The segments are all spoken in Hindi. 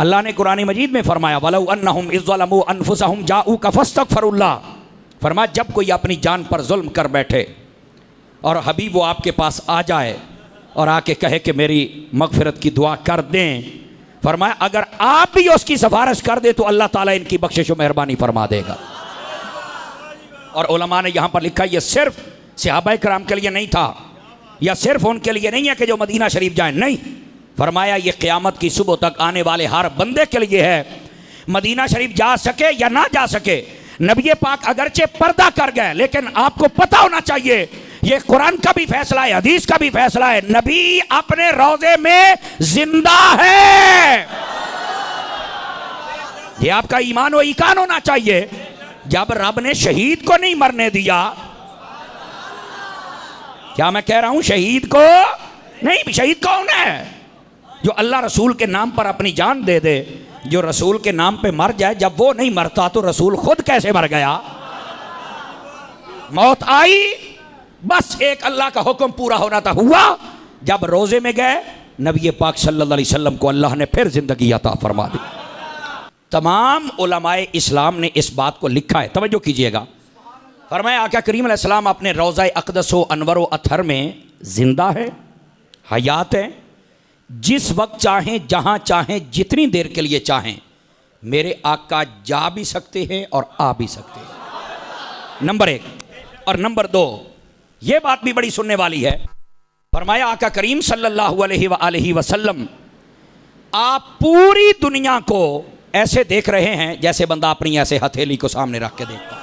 अल्लाह ने कुरान मजीद में फरमाया वलौ अन्नहुम इज़्ज़लमू अनफुसहुम जाऊका फस्तगफिरुल्लाह, फरमाया जब कोई अपनी जान पर जुल्म कर बैठे और हबीब वो आपके पास आ जाए और आके कहे कि मेरी मगफिरत की दुआ कर दें, फरमाया अगर आप भी उसकी सिफारिश कर दे तो अल्लाह ताला इनकी बख्शिश व मेहरबानी फरमा देगा। और उलमा ने यहाँ पर लिखा ये सिर्फ सहाबा कराम के लिए नहीं था, या सिर्फ उनके लिए नहीं है कि जो मदीना शरीफ जाए, नहीं, फरमाया ये क़यामत की सुबह तक आने वाले हर बंदे के लिए है। मदीना शरीफ जा सके या ना जा सके, नबी पाक अगरचे पर्दा कर गए, लेकिन आपको पता होना चाहिए ये कुरान का भी फैसला है, हदीस का भी फैसला है, नबी अपने रोजे में जिंदा है। ये आपका ईमान व ईकान होना चाहिए। जब रब ने शहीद को नहीं मरने दिया, क्या मैं कह रहा हूं, शहीद को नहीं, शहीद कौन है? जो अल्लाह रसूल के नाम पर अपनी जान दे दे, जो रसूल के नाम पे मर जाए। जब वो नहीं मरता तो रसूल खुद कैसे मर गया? मौत आई, बस एक अल्लाह का हुक्म पूरा होना था, हुआ। जब रोजे में गए, नबी पाक सल्लल्लाहु अलैहि वसल्लम को अल्लाह ने फिर जिंदगी अता फरमा दी। तमाम उलमाए इस्लाम ने इस बात को लिखा है, तवज्जो कीजिएगा। फरमाया आका करीम अलैहिस्सलाम अपने रोज़ा अक़दस व अनवर व अतहर में जिंदा है, हयात है। जिस वक्त चाहें, जहाँ चाहें, जितनी देर के लिए चाहें, मेरे आका जा भी सकते हैं और आ भी सकते हैं, नंबर एक। और नंबर दो, ये बात भी बड़ी सुनने वाली है। फरमाया आका करीम सल्लल्लाहु अलैहि वसल्लम आप पूरी दुनिया को ऐसे देख रहे हैं जैसे बंदा अपनी ऐसे हथेली को सामने रख के देखता है।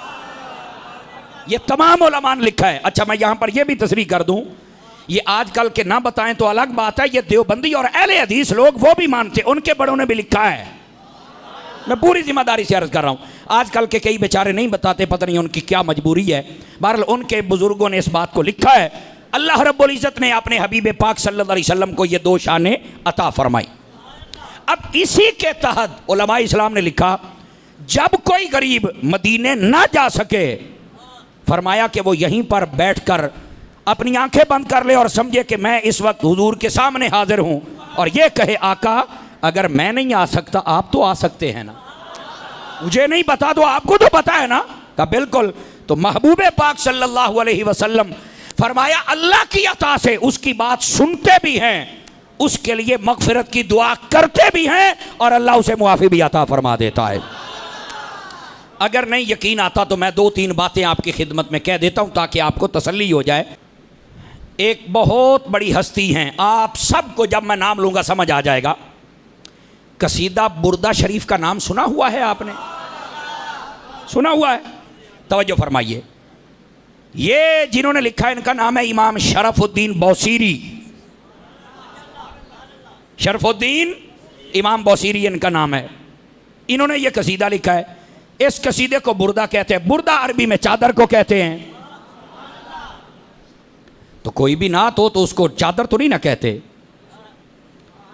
ये तमाम उलमा ने लिखा है। अच्छा, मैं यहां पर यह भी तस्रीह कर दूं, ये आजकल के ना बताएं तो अलग बात है, ये देवबंदी और अहले हदीस लोग वो भी मानते, उनके बड़ों ने भी लिखा है। मैं पूरी जिम्मेदारी से अर्ज कर रहा हूं। आजकल के कई बेचारे नहीं बताते, पता नहीं उनकी क्या मजबूरी है। बहरहाल उनके बुजुर्गों ने इस बात को लिखा है। अल्लाह रब्बुल इज्जत ने अपने हबीब पाक सल्लल्लाहु अलैहि वसल्लम को ये दो शानें अता फरमाई। अब इसी के तहत उलमा इस्लाम ने लिखा, जब कोई गरीब मदीने ना जा सके, फरमाया कि वो यहीं पर बैठकर अपनी आंखें बंद कर ले और समझे कि मैं इस वक्त हुजूर के सामने हाजिर हूं, और ये कहे आका अगर मैं नहीं आ सकता आप तो आ सकते हैं ना, मुझे नहीं पता तो आपको तो पता है ना। कहा बिल्कुल। तो महबूब पाक सल्लल्लाहु अलैहि वसल्लम फरमाया अल्लाह की अता से उसकी बात सुनते भी हैं, उसके लिए मगफिरत की दुआ करते भी हैं, और अल्लाह उसे मुआफ़ी भी अता फरमा देता है। अगर नहीं यकीन आता तो मैं दो तीन बातें आपकी खिदमत में कह देता हूं ताकि आपको तसल्ली हो जाए। एक बहुत बड़ी हस्ती हैं, आप सबको जब मैं नाम लूंगा समझ आ जाएगा। कसीदा बुर्दा शरीफ का नाम सुना हुआ है आपने? सुना हुआ है? तवज्जो फरमाइए। ये जिन्होंने लिखा है इनका नाम है इमाम शरफुद्दीन बौसीरी। शरफुद्दीन इमाम बौसीरी इनका नाम है। इन्होंने ये कसीदा लिखा है। इस कसीदे को बुर्दा कहते हैं। बुर्दा अरबी में चादर को कहते हैं। तो कोई भी नात हो तो उसको चादर तो नहीं ना कहते,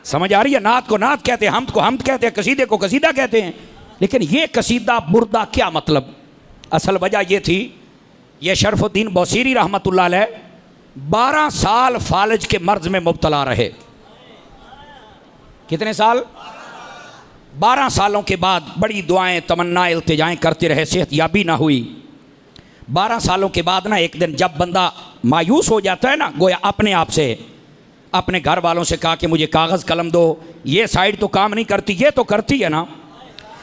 समझ आ रही है? नात को नात कहते हैं, हमद को हमद कहते हैं, कसीदे को कसीदा कहते हैं। लेकिन ये कसीदा बुर्दा क्या मतलब? असल वजह ये थी, ये शरफुद्दीन बौसीरी रहमतुल्लाह अलैह 12 साल फालज के मर्ज में मुब्तला रहे। कितने साल? 12 सालों के बाद बड़ी दुआएं तमन्ना इल्तिजाएं करते रहे, सेहत याबी ना हुई। 12 सालों के बाद ना एक दिन जब बंदा मायूस हो जाता है ना, गोया अपने आप से अपने घर वालों से कहा कि मुझे कागज़ कलम दो, ये साइड तो काम नहीं करती, ये तो करती है ना,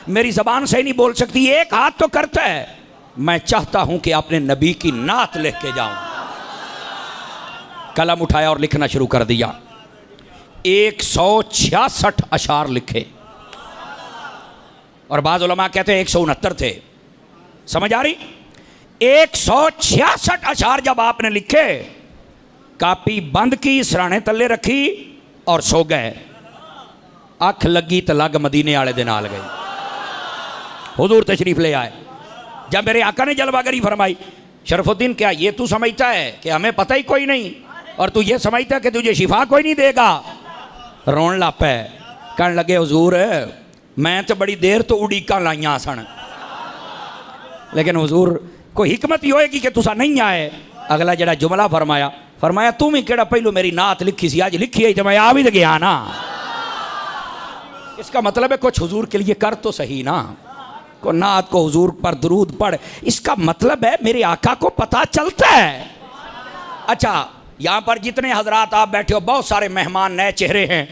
मेरी ज़बान सही नहीं बोल सकती, एक हाथ तो करता है, मैं चाहता हूं कि अपने नबी की नात लिख के जाऊं। कलम उठाया और लिखना शुरू कर दिया। 166 अशार लिखे, और बाज़ उलमा कहते हैं 169 थे। समझ आ रही? 166 अशार जब आपने लिखे, कापी बंद की, सराने तले रखी और सो गए। अख लगी तो लग मदीने वाले दिन नाल गई। हुजूर तशरीफ ले आए। जब मेरे आका ने जलवागरी फरमाई, शरफुद्दीन क्या ये तू समझता है कि हमें पता ही कोई नहीं, और तू ये समझता है कि तुझे शिफा कोई नहीं देगा? रोन ला पे, कहने लगे हुजूर मैं तो बड़ी देर तो उड़ीका लाइया सन, लेकिन हुजूर कोई हिकमत ही होएगी कि तुसा नहीं आए। अगला जड़ा जुमला फरमाया तू भी केड़ा पहलू मेरी नात लिखी सी, अज लिखी है तो मैं आ भी तो गया ना। इसका मतलब है कुछ हुजूर के लिए कर तो सही ना, को नात को हुजूर पर दरूद पढ़, इसका मतलब है मेरे आका को पता चलता है। अच्छा, यहाँ पर जितने हजरात आप बैठे हो, बहुत सारे मेहमान नए चेहरे हैं,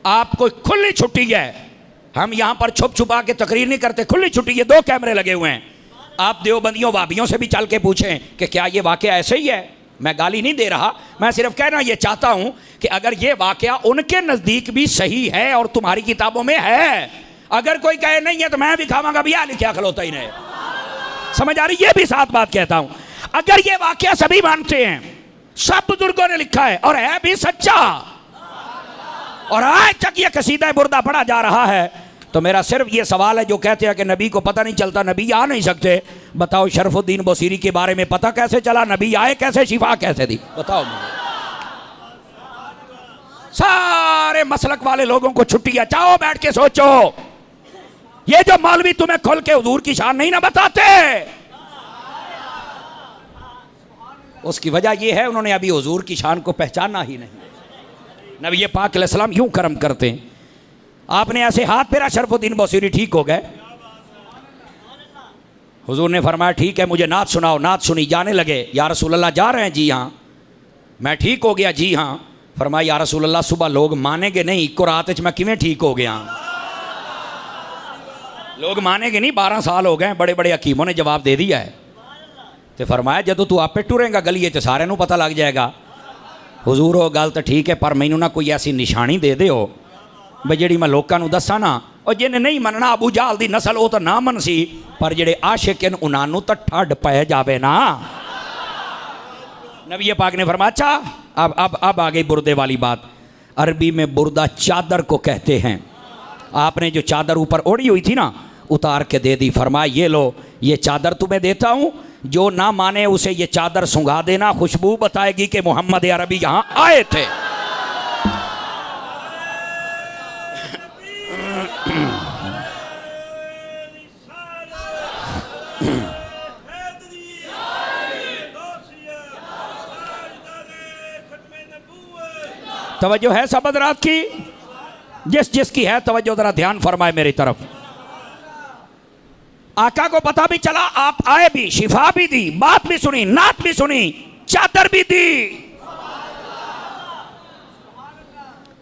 आपको खुली छुट्टी है। हम यहाँ पर छुप छुपा के तकरीर नहीं करते, खुली छुट्टी है, 2 कैमरे लगे हुए हैं। आप देवबंदियों वाबियों से भी चल के पूछें कि क्या ये वाकया ऐसे ही है। मैं गाली नहीं दे रहा, मैं सिर्फ कहना ये चाहता हूँ कि अगर ये वाकया उनके नज़दीक भी सही है और तुम्हारी किताबों में है, अगर कोई कहे नहीं है तो मैं भी खावांगा, भैया लिखा खलोता ही नहीं, समझ आ रही? ये भी साथ बात कहता हूँ, अगर ये वाकया सभी मानते हैं, सब बुजुर्गों ने लिखा है और है भी सच्चा, और आज तक ये कसीदा बुर्दा पढ़ा जा रहा है, तो मेरा सिर्फ ये सवाल है, जो कहते हैं कि नबी को पता नहीं चलता, नबी आ नहीं सकते, बताओ शरफुद्दीन बुसीरी के बारे में पता कैसे चला? नबी आए कैसे? शिफा कैसे दी? बताओ मुझे। सारे मसलक वाले लोगों को छुट्टियां, चाहो बैठ के सोचो, ये जो मौलवी तुम्हें खुल के हुजूर की शान नहीं ना बताते, उसकी वजह यह है उन्होंने अभी हुजूर की शान को पहचाना ही नहीं। नबी पाक अलैहिस्सलाम यूं करम करते हैं, आपने ऐसे हाथ फेरा, शरफुद्दीन बुसीरी ठीक हो गए। हुजूर ने फरमाया ठीक है, मुझे नात सुनाओ। नात सुनी, जाने लगे। या रसूल अल्लाह जा रहे हैं? जी हाँ। मैं ठीक हो गया? जी हाँ। फरमाया या रसूल अल्लाह सुबह लोग मानेंगे नहीं, इको रात च मैं किवें ठीक हो गया? लोग मानेंगे नहीं, 12 साल हो गए, बड़े बड़े हकीमों ने जवाब दे दिया है। तो फरमाया जदों तू आपे टुरेगा गलिए च सारे नूं पता लग जाएगा। हुजूर हो गल तो ठीक है, पर मैनू ना कोई ऐसी निशानी दे दो बई जिहड़ी मैं लोकां नूं दस्सां ना, और जिन्हें नहीं मनना अबू जहल दी नस्ल वो तो ना मन सी, पर जिहड़े आशिक हैं उन्हां नूं तो ठंड पै जावे ना। नबी पाक ने फरमाया अच्छा, अब आ गई बुरदे वाली बात। अरबी में बुरदा चादर को कहते हैं। आपने जो चादर ऊपर ओढ़ी हुई थी ना, उतार के दे दी। फरमाया ये लो, ये चादर तुम्हें देता हूँ, जो ना माने उसे ये चादर सुंघा देना, खुशबू बताएगी कि मोहम्मद अरबी यहाँ आए थे। तवज्जो है सब हज़रात की? जिस जिसकी है तवज्जो जरा ध्यान फरमाए मेरी तरफ। आका को पता भी चला, आप आए भी, शिफा भी दी, बात भी सुनी, नात भी सुनी, चादर भी दी,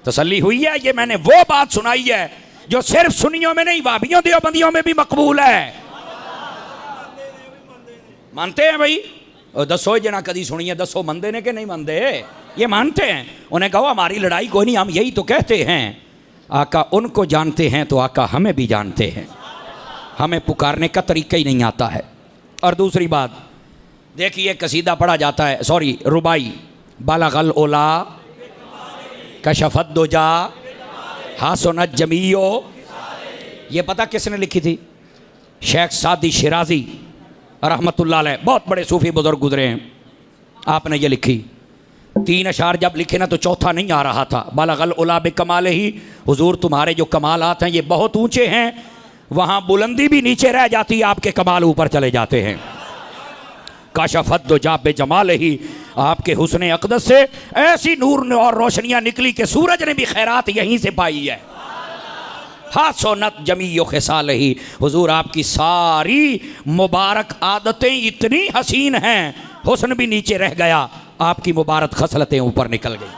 तसल्ली हुई है। ये मैंने वो बात सुनाई है जो सिर्फ सुनियों में नहीं, वाबियों देवबंदियों में भी मकबूल है। मानते हैं भाई? दसो जना कदी सुनी है, दसो मनते ने कि नहीं मनते? ये मानते हैं। उन्हें कहो हमारी लड़ाई कोई नहीं, हम यही तो कहते हैं, आका उनको जानते हैं तो आका हमें भी जानते हैं, हमें पुकारने का तरीका ही नहीं आता है। और दूसरी बात देखिए, कसीदा पढ़ा जाता है, सॉरी रुबाई, बालगल ओला कशफत दुजा हासुनत जमीयो, ये पता किसने लिखी थी? शेख सादी शिराजी रहमतुल्लाह अलैह, बहुत बड़े सूफी बुजुर्ग गुजरे हैं। आपने ये लिखी। 3 अशार जब लिखे ना तो चौथा नहीं आ रहा था। बालगल उला बे कमाल ही, हुजूर तुम्हारे जो कमालात हैं ये बहुत ऊंचे हैं, वहाँ बुलंदी भी नीचे रह जाती है, आपके कमाल ऊपर चले जाते हैं। काशफत दो जाब बे जमाल ही, आपके हुस्न अक़दस से ऐसी नूर और रोशनियाँ निकली कि सूरज ने भी खैरात यहीं से पाई है। हासोनत जमीयो खिसाल ही, हुजूर आपकी सारी मुबारक आदतें इतनी हसीन हैं, हुस्न भी नीचे रह गया, आपकी मुबारक खसलतें ऊपर निकल गई।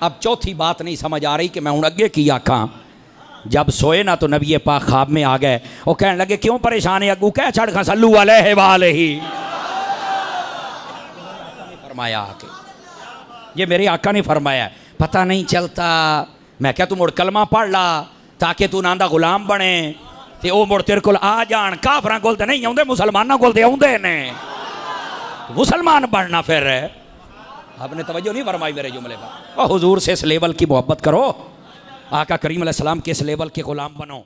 अब चौथी बात नहीं समझ आ रही कि मैं हूँ अगे की आखा। जब सोए ना तो नबी पाक ख्वाब में आ गए, वो कहने लगे क्यों परेशान है अगू, कह छड़ खसल्लू अलैहि वालैहि। फरमाया आके, ये मेरे आका ने फरमाया, पता नहीं चलता। मैं क्या तू मुड़ कलमा पढ़ ला ताकि तू नांदा गुलाम बने, ते वो मुड़ तेरे को आ जान। काफरां कोल ते नहीं आउंदे, मुसलमानां कोल ते आउंदे ने, मुसलमान बनना फिर। आपने तवज्जो नहीं फरमाई मेरे जुमले पर। और हुजूर से इस लेवल की मोहब्बत करो, आका करीम अलैहिस्सलाम के इस लेवल के गुलाम बनो।